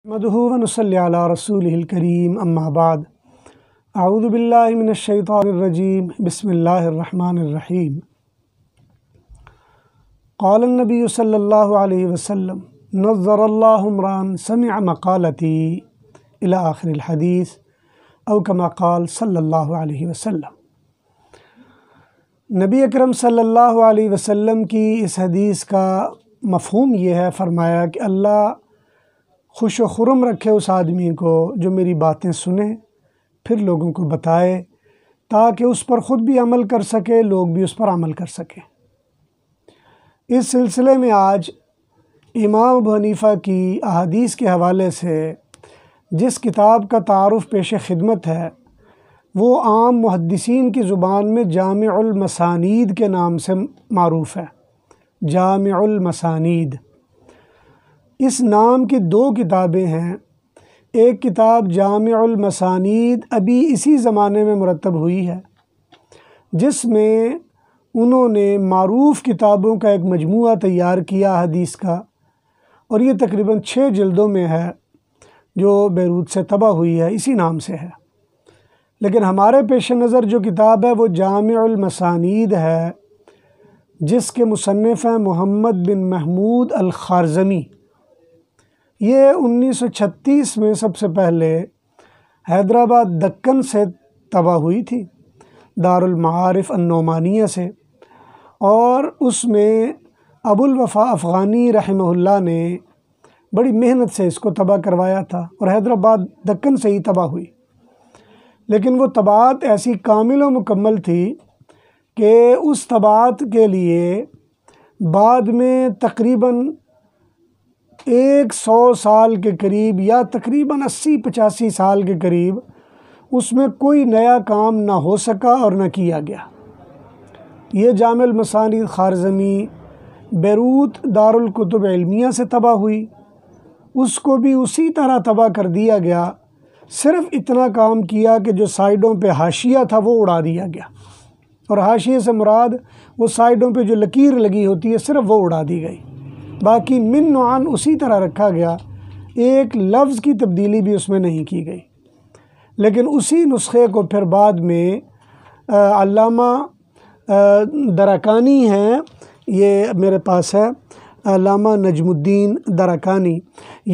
نحمده ونصلي على رسوله الكريم أما بعد أعوذ بالله من الشيطان الرجيم بسم الله الرحمن الرحيم قال النبي صلى الله عليه وسلم نظر الله امرأ سمع مقالتي إلى آخر الحديث أو كما قال صلی اللہ علیہ وسلم۔ نبی اکرم صلی اللہ علیہ وسلم کی اس حدیث کا مفہوم یہ ہے، فرمایا کہ اللہ خوش و خرم رکھے اس آدمی کو جو میری باتیں سنے پھر لوگوں کو بتائے، تاکہ اس پر خود بھی عمل کر سکے، لوگ بھی اس پر عمل کر سکیں۔ اس سلسلے میں آج امام ابو حنیفہ کی احادیث کے حوالے سے جس کتاب کا تعارف پیش خدمت ہے وہ عام محدثین کی زبان میں جامع المسانید کے نام سے معروف ہے۔ جامع المسانید، اس نام کی دو کتابیں ہیں۔ ایک کتاب جامع المسانید ابھی اسی زمانے میں مرتب ہوئی ہے، جس میں انہوں نے معروف کتابوں کا ایک مجموعہ تیار کیا حدیث کا، اور یہ تقریباً 6 جلدوں میں ہے، جو بیروت سے طبع ہوئی ہے، اسی نام سے ہے۔ لیکن ہمارے پیش نظر جو کتاب ہے وہ جامع المسانید ہے، جس کے مصنف ہیں محمد بن محمود الخارزمی۔ یہ 1936 میں سب سے پہلے حیدرآباد دکن سے طبع ہوئی تھی، دارالمعارف النعمانیہ سے، اور اس میں ابو الوفا افغانی رحمہ اللہ نے بڑی محنت سے اس کو طبع کروایا تھا، اور حیدرآباد دکن سے ہی طبع ہوئی۔ لیکن وہ طباعت ایسی کامل و مکمل تھی کہ اس طباعت کے لیے بعد میں تقریباً 100 سال کے قریب یا تقریباً 80-85 سال کے قریب اس میں کوئی نیا کام نہ ہو سکا اور نہ کیا گیا۔ یہ جامع المسانید خارزمی بیروت دارالکتب علمیہ سے طبع ہوئی، اس کو بھی اسی طرح طبع کر دیا گیا، صرف اتنا کام کیا کہ جو سائیڈوں پہ حاشیہ تھا وہ اڑا دیا گیا، اور حاشیے سے مراد وہ سائیڈوں پہ جو لکیر لگی ہوتی ہے صرف وہ اڑا دی گئی، باقی من و عن اسی طرح رکھا گیا، ایک لفظ کی تبدیلی بھی اس میں نہیں کی گئی۔ لیکن اسی نسخے کو پھر بعد میں علامہ درکانی ہیں، یہ میرے پاس ہے، علامہ نجم الدین درکانی،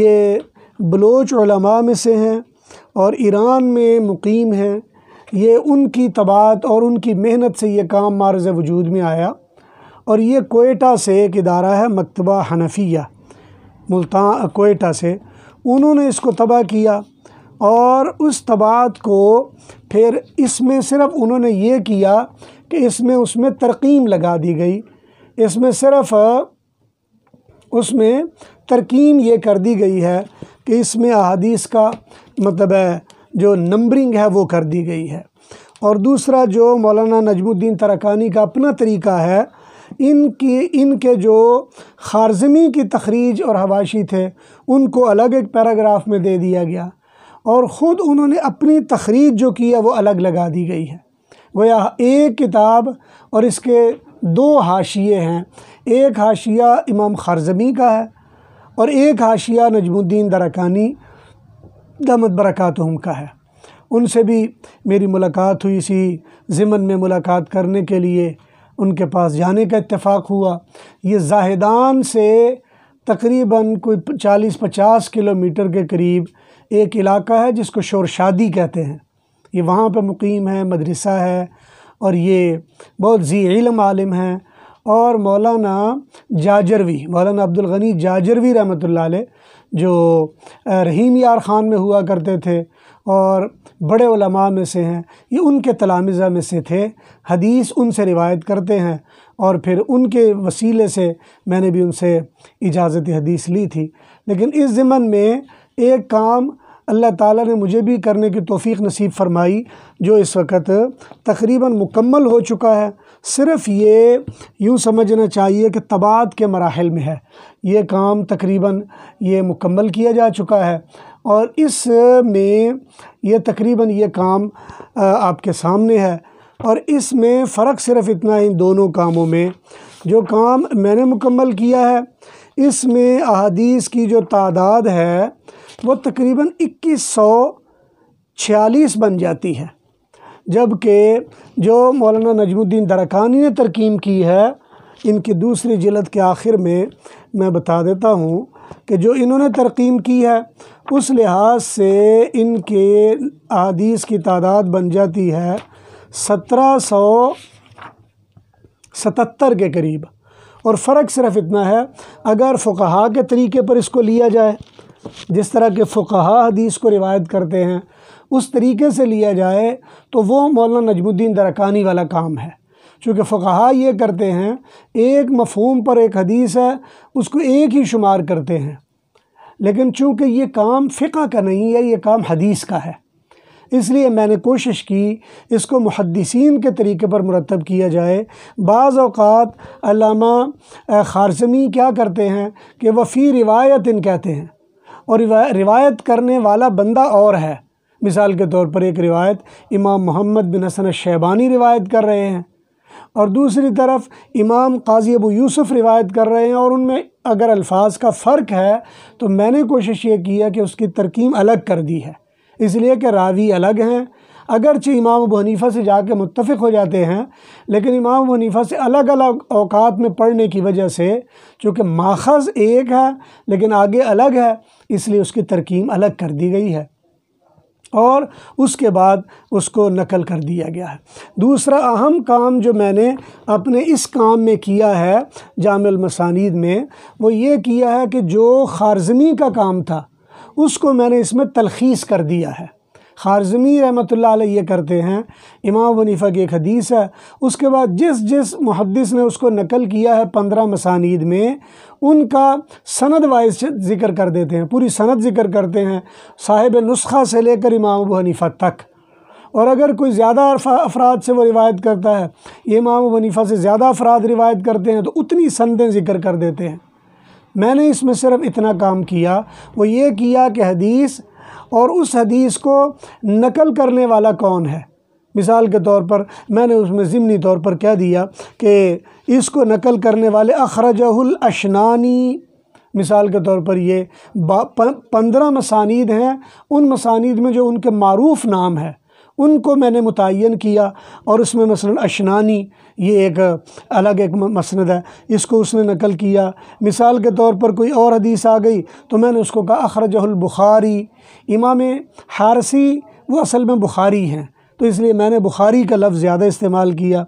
یہ بلوچ علماء میں سے ہیں اور ایران میں مقیم ہیں۔ یہ ان کی طباعت اور ان کی محنت سے یہ کام معرض وجود میں آیا، اور یہ کوئٹہ سے ایک ادارہ ہے مکتبہ حنفیہ، ملتان کوئٹہ سے، انہوں نے اس کو طبع کیا، اور اس طباعت کو پھر اس میں صرف انہوں نے یہ کیا کہ اس میں ترقیم لگا دی گئی، اس میں صرف اس میں ترقیم یہ کر دی گئی ہے کہ اس میں احادیث کا مطلب ہے جو نمبرنگ ہے وہ کر دی گئی ہے۔ اور دوسرا جو مولانا نجم الدین ترکانی کا اپنا طریقہ ہے، ان کے جو خارزمی کی تخریج اور حواشی تھے ان کو الگ ایک پیراگراف میں دے دیا گیا، اور خود انہوں نے اپنی تخریج جو کی ہے وہ الگ لگا دی گئی ہے۔ گویا ایک کتاب اور اس کے 2 حاشیے ہیں، ایک حاشیہ امام خارزمی کا ہے اور ایک حاشیہ نجم الدین درکانی دامت برکاتہم کا ہے۔ ان سے بھی میری ملاقات ہوئی، اسی ضمن میں ملاقات کرنے کے لیے ان کے پاس جانے کا اتفاق ہوا۔ یہ زاہدان سے تقریباً کوئی 40-50 کلومیٹر کے قریب ایک علاقہ ہے جس کو شورشادی کہتے ہیں، یہ وہاں پہ مقیم ہے، مدرسہ ہے، اور یہ بہت ذی علم عالم ہیں۔ اور مولانا جاجروی، مولانا عبدالغنی جاجروی رحمۃ اللہ علیہ، جو رحیم یار خان میں ہوا کرتے تھے اور بڑے علماء میں سے ہیں، یہ ان کے تلامذہ میں سے تھے، حدیث ان سے روایت کرتے ہیں، اور پھر ان کے وسیلے سے میں نے بھی ان سے اجازت حدیث لی تھی۔ لیکن اس ضمن میں ایک کام اللہ تعالیٰ نے مجھے بھی کرنے کی توفیق نصیب فرمائی، جو اس وقت تقریباً مکمل ہو چکا ہے، صرف یہ یوں سمجھنا چاہیے کہ طباعت کے مراحل میں ہے، یہ کام تقریباً یہ مکمل کیا جا چکا ہے، اور اس میں یہ تقریباً یہ کام آپ کے سامنے ہے۔ اور اس میں فرق صرف اتنا ہی دونوں کاموں میں، جو کام میں نے مکمل کیا ہے اس میں احادیث کی جو تعداد ہے وہ تقریباً 2146 بن جاتی ہے، جبکہ جو مولانا نجم الدین درکانی نے ترقیم کی ہے ان کی دوسری جلد کے آخر میں بتا دیتا ہوں کہ جو انہوں نے ترقیم کی ہے اس لحاظ سے ان کے احادیث کی تعداد بن جاتی ہے 1777 کے قریب، اور فرق صرف اتنا ہے اگر فقہا کے طریقے پر اس کو لیا جائے، جس طرح کے فقہا حدیث کو روایت کرتے ہیں اس طریقے سے لیا جائے تو وہ مولانا نجم الدین درکانی والا کام ہے، چونکہ فقہا یہ کرتے ہیں ایک مفہوم پر ایک حدیث ہے اس کو ایک ہی شمار کرتے ہیں، لیکن چونکہ یہ کام فقہ کا نہیں ہے، یہ کام حدیث کا ہے، اس لیے میں نے کوشش کی اس کو محدثین کے طریقے پر مرتب کیا جائے۔ بعض اوقات علامہ خارزمی کیا کرتے ہیں کہ وہ فی روایت کہتے ہیں، اور روایت کرنے والا بندہ اور ہے، مثال کے طور پر ایک روایت امام محمد بن حسن الشیبانی روایت کر رہے ہیں اور دوسری طرف امام قاضی ابو یوسف روایت کر رہے ہیں، اور ان میں اگر الفاظ کا فرق ہے تو میں نے کوشش یہ کی ہے کہ اس کی ترکیب الگ کر دی ہے، اس لیے کہ راوی الگ ہیں، اگرچہ امام ابو حنیفہ سے جا کے متفق ہو جاتے ہیں لیکن امام ابو حنیفہ سے الگ الگ اوقات میں پڑھنے کی وجہ سے چونکہ ماخذ ایک ہے لیکن آگے الگ ہے، اس لیے اس کی ترکیب الگ کر دی گئی ہے اور اس کے بعد اس کو نقل کر دیا گیا ہے۔ دوسرا اہم کام جو میں نے اپنے اس کام میں کیا ہے جامع المسانید میں، وہ یہ کیا ہے کہ جو خارزمی کا کام تھا اس کو میں نے اس میں تلخیص کر دیا ہے۔ خارزمی رحمۃ اللہ علیہ یہ کرتے ہیں، امام ابو حنیفہ کی ایک حدیث ہے، اس کے بعد جس محدث نے اس کو نقل کیا ہے 15 مسانید میں ان کا سند وائز ذکر کر دیتے ہیں، پوری سند ذکر کرتے ہیں صاحب نسخہ سے لے کر امام ابو حنیفہ تک، اور اگر کوئی زیادہ افراد سے وہ روایت کرتا ہے، یہ امام ابو حنیفہ سے زیادہ افراد روایت کرتے ہیں تو اتنی سندیں ذکر کر دیتے ہیں۔ میں نے اس میں صرف اتنا کام کیا، وہ یہ کیا کہ حدیث اور اس حدیث کو نقل کرنے والا کون ہے۔ مثال کے طور پر میں نے اس میں ضمنی طور پر کہہ دیا کہ اس کو نقل کرنے والے اخرجہ الاشنانی، مثال کے طور پر یہ 15 مسانید ہیں، ان مسانید میں جو ان کے معروف نام ہے ان کو میں نے متعین کیا، اور اس میں مثلا اشنانی یہ ایک الگ ایک مسند ہے، اس کو اس نے نقل کیا۔ مثال کے طور پر کوئی اور حدیث آ گئی تو میں نے اس کو کہا اخرجہ البخاری، امام حارثی وہ اصل میں بخاری ہیں تو اس لیے میں نے بخاری کا لفظ زیادہ استعمال کیا۔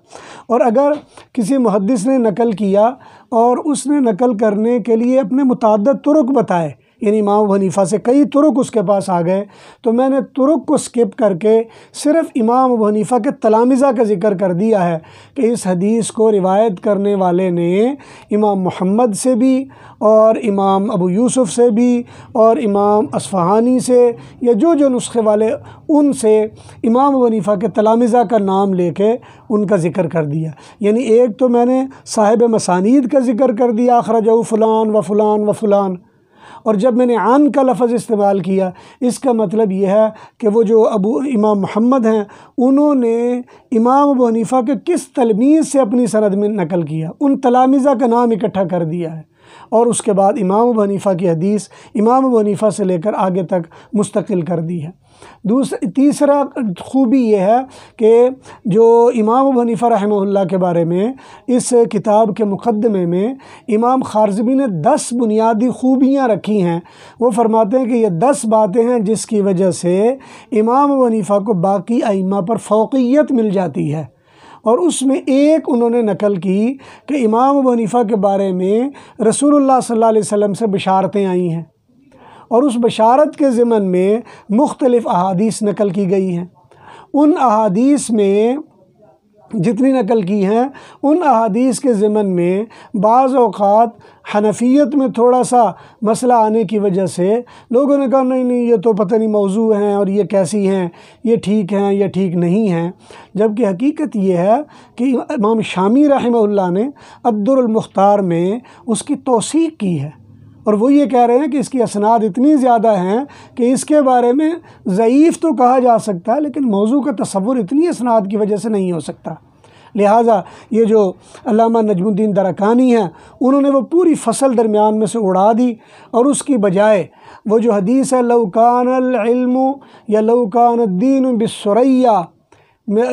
اور اگر کسی محدث نے نقل کیا اور اس نے نقل کرنے کے لیے اپنے متعدد طرق بتائے، یعنی امام ابو حنیفہ سے کئی طرق اس کے پاس آ گئے، تو میں نے طرق کو سکپ کر کے صرف امام ابو حنیفہ کے تلامذہ کا ذکر کر دیا ہے کہ اس حدیث کو روایت کرنے والے نے امام محمد سے بھی اور امام ابو یوسف سے بھی اور امام اصفہانی سے یا جو نسخے والے ان سے امام ابو حنیفہ کے تلامذہ کا نام لے کے ان کا ذکر کر دیا۔ یعنی ایک تو میں نے صاحب مسانید کا ذکر کر دیا اخرجہ فلان و فلان و فلان، اور جب میں نے عن کا لفظ استعمال کیا اس کا مطلب یہ ہے کہ وہ جو امام محمد ہیں انہوں نے امام ابو حنیفہ کے کس تلمیذ سے اپنی سند میں نقل کیا، ان تلامذہ کا نام اکٹھا کر دیا ہے، اور اس کے بعد امام ابو حنیفہ کی حدیث امام ابو حنیفہ سے لے کر آگے تک مستقل کر دی ہے۔ تیسرا خوبی یہ ہے کہ جو امام ابو حنیفہ رحمہ اللہ کے بارے میں اس کتاب کے مقدمے میں امام خارزمی نے 10 بنیادی خوبیاں رکھی ہیں۔ وہ فرماتے ہیں کہ یہ 10 باتیں ہیں جس کی وجہ سے امام ابو حنیفہ کو باقی ائمہ پر فوقیت مل جاتی ہے، اور اس میں ایک انہوں نے نقل کی کہ امام ابو حنیفہ کے بارے میں رسول اللہ صلی اللہ علیہ وسلم سے بشارتیں آئی ہیں، اور اس بشارت کے ضمن میں مختلف احادیث نقل کی گئی ہیں۔ ان احادیث میں جتنی نقل کی ہیں ان احادیث کے ضمن میں بعض اوقات حنفیت میں تھوڑا سا مسئلہ آنے کی وجہ سے لوگوں نے کہا نہیں یہ تو پتہ نہیں موضوع ہیں اور یہ کیسی ہیں، یہ ٹھیک ہیں یا ٹھیک نہیں ہیں، جبکہ حقیقت یہ ہے کہ امام شامی رحمہ اللہ نے الدر المختار میں اس کی توثیق کی ہے، اور وہ یہ کہہ رہے ہیں کہ اس کی اسناد اتنی زیادہ ہیں کہ اس کے بارے میں ضعیف تو کہا جا سکتا ہے لیکن موضوع کا تصور اتنی اسناد کی وجہ سے نہیں ہو سکتا۔ لہٰذا یہ جو علامہ نجم الدین درکانی ہیں انہوں نے وہ پوری فصل درمیان میں سے اڑا دی، اور اس کی بجائے وہ جو حدیث ہے لو کان العلم یا لو کان الدین بالثریا،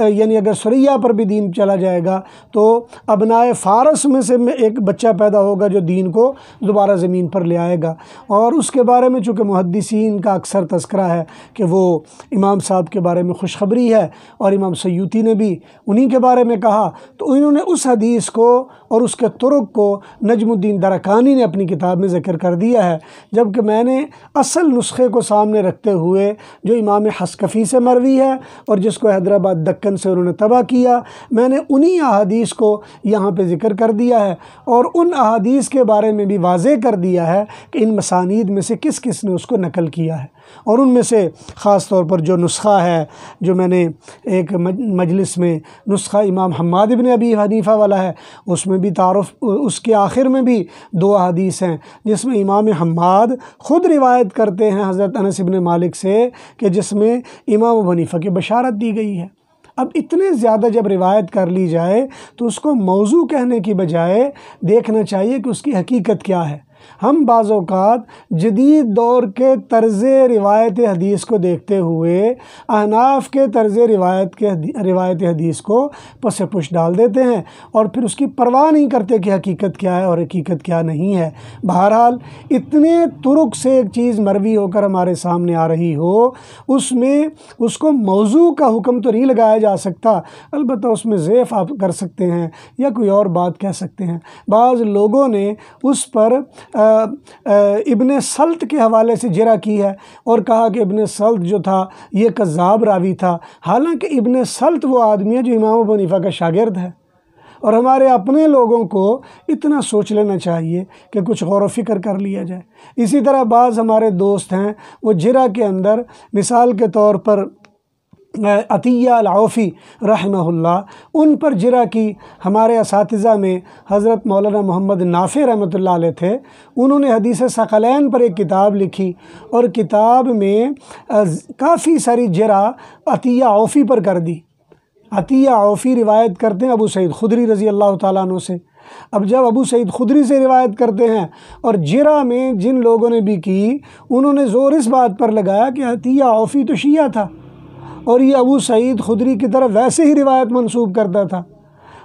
یعنی اگر ثریا پر بھی دین چلا جائے گا تو ابنائے فارس میں سے ایک بچہ پیدا ہوگا جو دین کو دوبارہ زمین پر لے آئے گا۔ اور اس کے بارے میں چونکہ محدثین کا اکثر تذکرہ ہے کہ وہ امام صاحب کے بارے میں خوشخبری ہے، اور امام سیوطی نے بھی انہی کے بارے میں کہا، تو انہوں نے اس حدیث کو اور اس کے طرق کو نجم الدین درکانی نے اپنی کتاب میں ذکر کر دیا ہے، جبکہ میں نے اصل نسخے کو سامنے رکھتے ہوئے جو امام حسکفی سے مروی ہے اور جس کو حیدرآباد دکن سے انہوں نے طبع کیا، میں نے انہی احادیث کو یہاں پہ ذکر کر دیا ہے، اور ان احادیث کے بارے میں بھی واضح کر دیا ہے کہ ان مسانید میں سے کس کس نے اس کو نقل کیا ہے۔ اور ان میں سے خاص طور پر جو نسخہ ہے جو میں نے ایک مجلس میں نسخہ امام حماد بن ابی حنیفہ والا ہے، اس میں بھی تعارف، اس کے آخر میں بھی 2 احادیث ہیں جس میں امام حماد خود روایت کرتے ہیں حضرت انس بن مالک سے کہ جس میں امام ابو حنیفہ کی بشارت دی گئی ہے۔ اب اتنے زیادہ جب روایت کر لی جائے تو اس کو موضوع کہنے کی بجائے دیکھنا چاہیے کہ اس کی حقیقت کیا ہے۔ ہم بعض اوقات جدید دور کے طرز روایت حدیث کو دیکھتے ہوئے احناف کے طرز روایت حدیث کو پس پش ڈال دیتے ہیں، اور پھر اس کی پرواہ نہیں کرتے کہ حقیقت کیا ہے اور حقیقت کیا نہیں ہے۔ بہرحال اتنے طرق سے ایک چیز مروی ہو کر ہمارے سامنے آ رہی ہو، اس میں اس کو موضوع کا حکم تو نہیں لگایا جا سکتا، البتہ اس میں ضعف آپ کر سکتے ہیں یا کوئی اور بات کہہ سکتے ہیں۔ بعض لوگوں نے اس پر ابن سلط کے حوالے سے جرح کی ہے اور کہا کہ ابن سلط جو تھا یہ کذاب راوی تھا، حالانکہ ابن سلط وہ آدمی ہے جو امام ابو حنیفہ کا شاگرد ہے۔ اور ہمارے اپنے لوگوں کو اتنا سوچ لینا چاہیے کہ کچھ غور و فکر کر لیا جائے۔ اسی طرح بعض ہمارے دوست ہیں وہ جرح کے اندر مثال کے طور پر عطیہ العوفی رحمہ اللہ، ان پر جرح کی ہمارے اساتذہ میں حضرت مولانا محمد نافع رحمۃ اللہ علیہ تھے، انہوں نے حدیث ثقلین پر ایک کتاب لکھی، اور کتاب میں کافی ساری جرح عطیہ عوفی پر کر دی۔ عطیہ عوفی روایت کرتے ہیں ابو سعید خدری رضی اللہ تعالیٰ عنہ سے۔ اب جب ابو سعید خدری سے روایت کرتے ہیں اور جرح میں جن لوگوں نے بھی کی انہوں نے زور اس بات پر لگایا کہ عطیہ عوفی تو شیعہ تھا اور یہ ابو سعید خدری کی طرف ویسے ہی روایت منسوب کرتا تھا،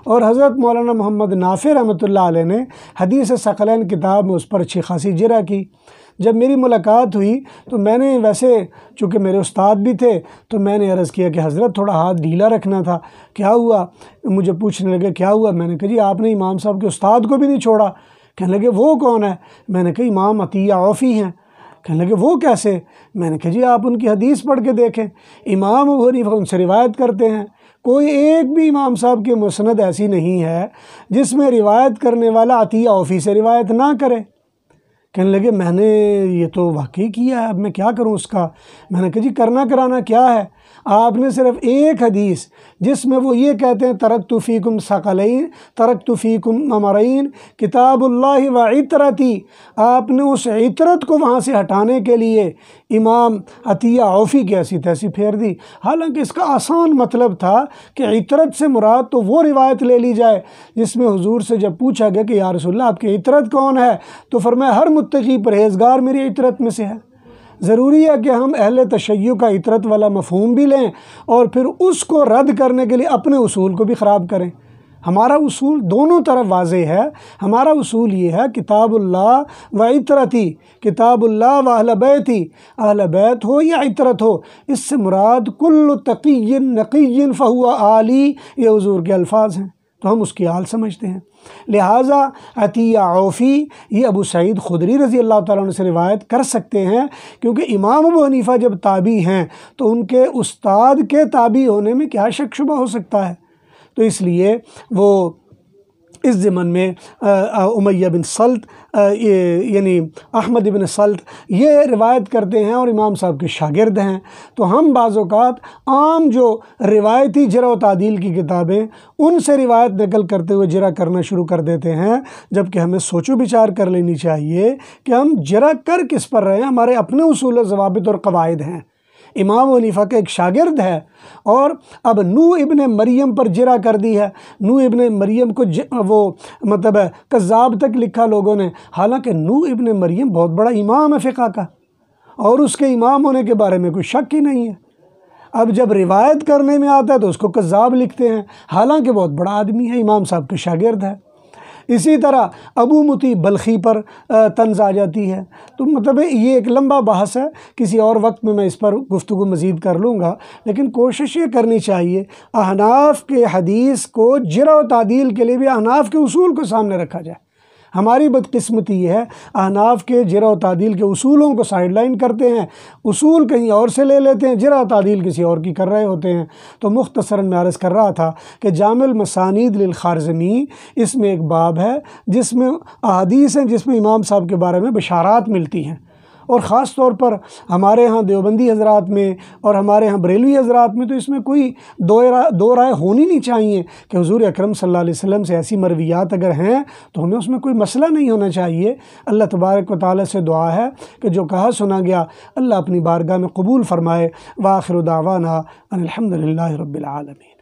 اور حضرت مولانا محمد نافع رحمۃ اللہ علیہ نے حدیث ثقلین کتاب میں اس پر اچھی خاصی جرح کی۔ جب میری ملاقات ہوئی تو میں نے ویسے چونکہ میرے استاد بھی تھے تو میں نے عرض کیا کہ حضرت تھوڑا ہاتھ ڈھیلا رکھنا تھا، کیا ہوا؟ مجھے پوچھنے لگے کیا ہوا؟ میں نے کہا جی آپ نے امام صاحب کے استاد کو بھی نہیں چھوڑا۔ کہنے لگے وہ کون ہے؟ میں نے کہا امام عطیہ عوفی ہیں۔ کہنے لگے وہ کیسے؟ میں نے کہا جی آپ ان کی حدیث پڑھ کے دیکھیں، امام ابو حنیفہ ان سے روایت کرتے ہیں، کوئی ایک بھی امام صاحب کی مسند ایسی نہیں ہے جس میں روایت کرنے والا عطیہ عوفی سے روایت نہ کرے۔ کہنے لگے میں نے یہ تو واقعی کیا ہے، اب میں کیا کروں اس کا؟ میں نے کہا جی کرنا کرانا کیا ہے؟ آپ نے صرف ایک حدیث جس میں وہ یہ کہتے ہیں ترکت فیکم ثقلین ترکت فیکم امرین کتاب اللہ و عطرتی، آپ نے اس عطرت کو وہاں سے ہٹانے کے لیے امام عطیہ عوفی کی ایسی تیسی پھیر دی، حالانکہ اس کا آسان مطلب تھا کہ عطرت سے مراد تو وہ روایت لے لی جائے جس میں حضور سے جب پوچھا گیا کہ یا رسول اللہ آپ کی عطرت کون ہے تو فرمایا ہر متقی پرہیزگار میری عطرت میں سے ہے۔ ضروری ہے کہ ہم اہل تشیع کا عطرت والا مفہوم بھی لیں اور پھر اس کو رد کرنے کے لیے اپنے اصول کو بھی خراب کریں۔ ہمارا اصول دونوں طرف واضح ہے، ہمارا اصول یہ ہے کتاب اللہ و عطرتی، کتاب اللہ و اہل بیتی، اہل بیت ہو یا عطرت ہو، اس سے مراد کل تقی نقی فہو آلی، یہ حضور کے الفاظ ہیں تو ہم اس کی حال سمجھتے ہیں۔ لہٰذا عطیہ عوفی یہ ابو سعید خدری رضی اللہ تعالیٰ عنہ سے روایت کر سکتے ہیں، کیونکہ امام ابو حنیفہ جب تابعی ہیں تو ان کے استاد کے تابعی ہونے میں کیا شک شبہ ہو سکتا ہے؟ تو اس لیے وہ اس ضمن میں امیہ بن سلط یعنی احمد بن سلط یہ روایت کرتے ہیں اور امام صاحب کے شاگرد ہیں، تو ہم بعض اوقات عام جو روایتی جرح و تعدیل کی کتابیں ان سے روایت نقل کرتے ہوئے جرح کرنا شروع کر دیتے ہیں، جبکہ ہمیں سوچ و بچار کر لینی چاہیے کہ ہم جرح کر کس پر رہے ہیں۔ ہمارے اپنے اصول و ضوابط اور قواعد ہیں، امام حنیفہ کا ایک شاگرد ہے، اور اب نوح ابن مریم پر جرح کر دی ہے، نوح ابن مریم کو وہ مطلب کذاب تک لکھا لوگوں نے، حالانکہ نوح ابن مریم بہت بڑا امام ہے فقہ کا، اور اس کے امام ہونے کے بارے میں کوئی شک ہی نہیں ہے۔ اب جب روایت کرنے میں آتا ہے تو اس کو کذاب لکھتے ہیں، حالانکہ بہت بڑا آدمی ہے، امام صاحب کے شاگرد ہے۔ اسی طرح ابو مطیع بلخی پر طنز آ جاتی ہے۔ تو مطلب یہ ایک لمبا بحث ہے، کسی اور وقت میں اس پر گفتگو مزید کر لوں گا، لیکن کوشش یہ کرنی چاہیے احناف کے حدیث کو جرح و تعدیل کے لیے بھی احناف کے اصول کو سامنے رکھا جائے۔ ہماری بدقسمتی یہ ہے، احناف کے جرح و تعدیل کے اصولوں کو سائڈ لائن کرتے ہیں، اصول کہیں اور سے لے لیتے ہیں، جرح و تعدیل کسی اور کی کر رہے ہوتے ہیں۔ تو مختصراً میں عرض کر رہا تھا کہ جامع المسانید للخارزمی، اس میں ایک باب ہے جس میں احادیث ہیں، جس میں امام صاحب کے بارے میں بشارات ملتی ہیں، اور خاص طور پر ہمارے ہاں دیوبندی حضرات میں اور ہمارے ہاں بریلوی حضرات میں تو اس میں کوئی دو رائے ہونی نہیں چاہیے کہ حضور اکرم صلی اللہ علیہ وسلم سے ایسی مرویات اگر ہیں تو ہمیں اس میں کوئی مسئلہ نہیں ہونا چاہیے۔ اللہ تبارک و تعالیٰ سے دعا ہے کہ جو کہا سنا گیا اللہ اپنی بارگاہ میں قبول فرمائے۔ وآخر دعوانا ان الحمد للہ رب العالمین۔